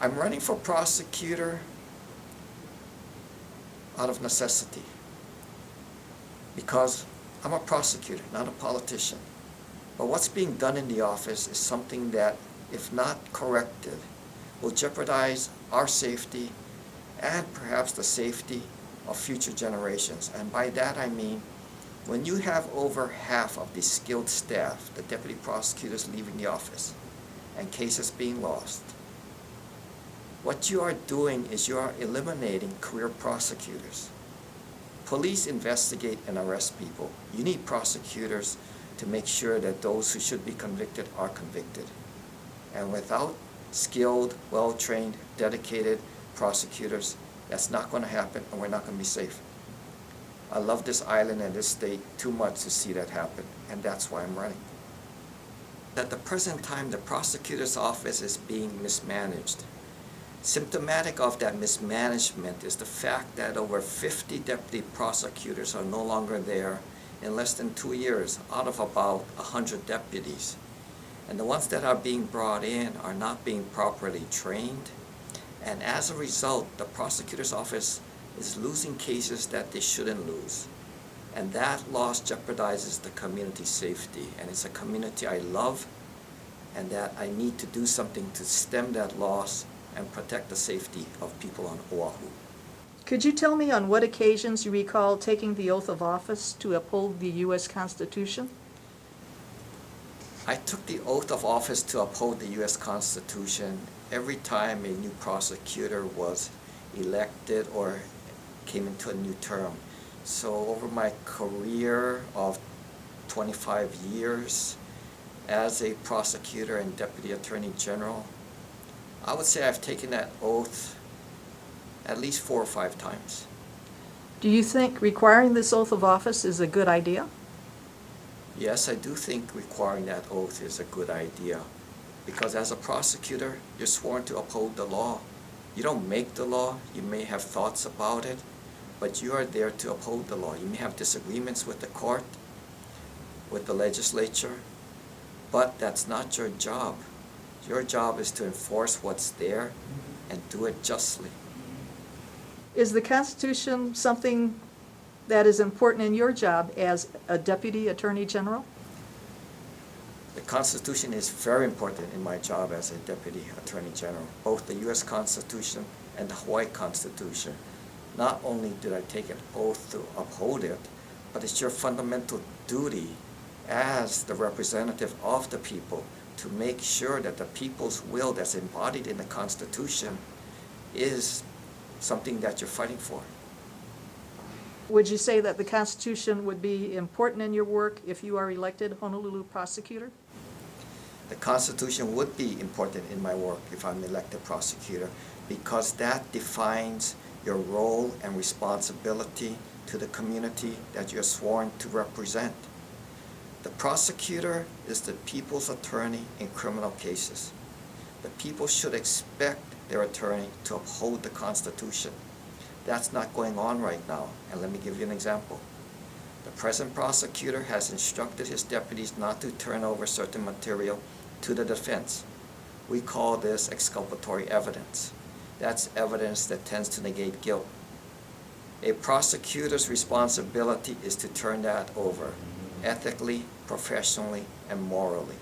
I'm running for prosecutor out of necessity because I'm a prosecutor, not a politician. But what's being done in the office is something that, if not corrected, will jeopardize our safety and perhaps the safety of future generations. And by that I mean, when you have over half of the skilled staff, the deputy prosecutors leaving the office, and cases being lost, what you are doing is you are eliminating career prosecutors. Police investigate and arrest people. You need prosecutors to make sure that those who should be convicted are convicted. And without skilled, well-trained, dedicated prosecutors, that's not going to happen, and we're not going to be safe. I love this island and this state too much to see that happen, and that's why I'm running. At the present time, the prosecutor's office is being mismanaged. Symptomatic of that mismanagement is the fact that over 50 deputy prosecutors are no longer there in less than 2 years out of about 100 deputies. And the ones that are being brought in are not being properly trained. And as a result, the prosecutor's office is losing cases that they shouldn't lose. And that loss jeopardizes the community safety. And it's a community I love, and that I need to do something to stem that loss and protect the safety of people on Oahu. Could you tell me on what occasions you recall taking the oath of office to uphold the U.S. Constitution? I took the oath of office to uphold the U.S. Constitution every time a new prosecutor was elected or came into a new term. So over my career of 25 years as a prosecutor and deputy attorney general, I would say I've taken that oath at least 4 or 5 times. Do you think requiring this oath of office is a good idea? Yes, I do think requiring that oath is a good idea, because as a prosecutor, you're sworn to uphold the law. You don't make the law. You may have thoughts about it, but you are there to uphold the law. You may have disagreements with the court, with the legislature, but that's not your job. Your job is to enforce what's there and do it justly. Is the Constitution something that is important in your job as a deputy attorney general? The Constitution is very important in my job as a deputy attorney general. Both the U.S. Constitution and the Hawaii Constitution. Not only did I take an oath to uphold it, but it's your fundamental duty as the representative of the people to make sure that the people's will that's embodied in the Constitution is something that you're fighting for. Would you say that the Constitution would be important in your work if you are elected Honolulu prosecutor? The Constitution would be important in my work if I'm elected prosecutor, because that defines your role and responsibility to the community that you're sworn to represent. The prosecutor is the people's attorney in criminal cases. The people should expect their attorney to uphold the Constitution. That's not going on right now, and let me give you an example. The present prosecutor has instructed his deputies not to turn over certain material to the defense. We call this exculpatory evidence. That's evidence that tends to negate guilt. A prosecutor's responsibility is to turn that over ethically, professionally, and morally.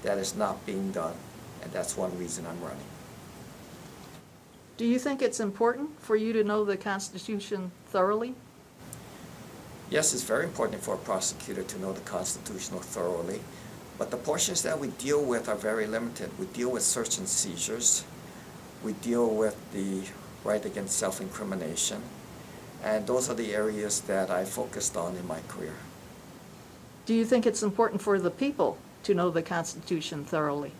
That is not being done, and that's one reason I'm running. Do you think it's important for you to know the Constitution thoroughly? Yes, it's very important for a prosecutor to know the Constitution thoroughly, but the portions that we deal with are very limited. We deal with search and seizures. We deal with the right against self-incrimination, and those are the areas that I focused on in my career. Do you think it's important for the people to know the Constitution thoroughly?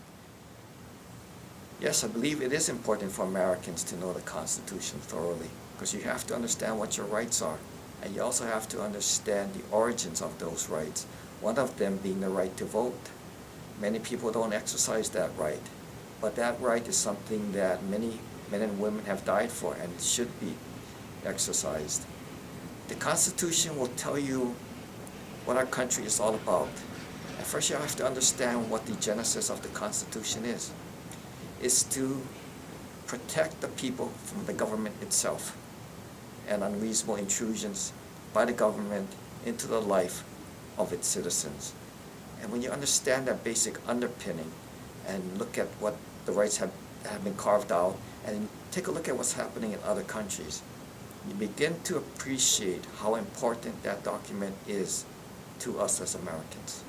Yes, I believe it is important for Americans to know the Constitution thoroughly, because you have to understand what your rights are, and you also have to understand the origins of those rights, one of them being the right to vote. Many people don't exercise that right, but that right is something that many men and women have died for, and it should be exercised. The Constitution will tell you what our country is all about. And first you have to understand what the genesis of the Constitution is. It's to protect the people from the government itself and unreasonable intrusions by the government into the life of its citizens. And when you understand that basic underpinning and look at what the rights have been carved out and take a look at what's happening in other countries, you begin to appreciate how important that document is to us as Americans.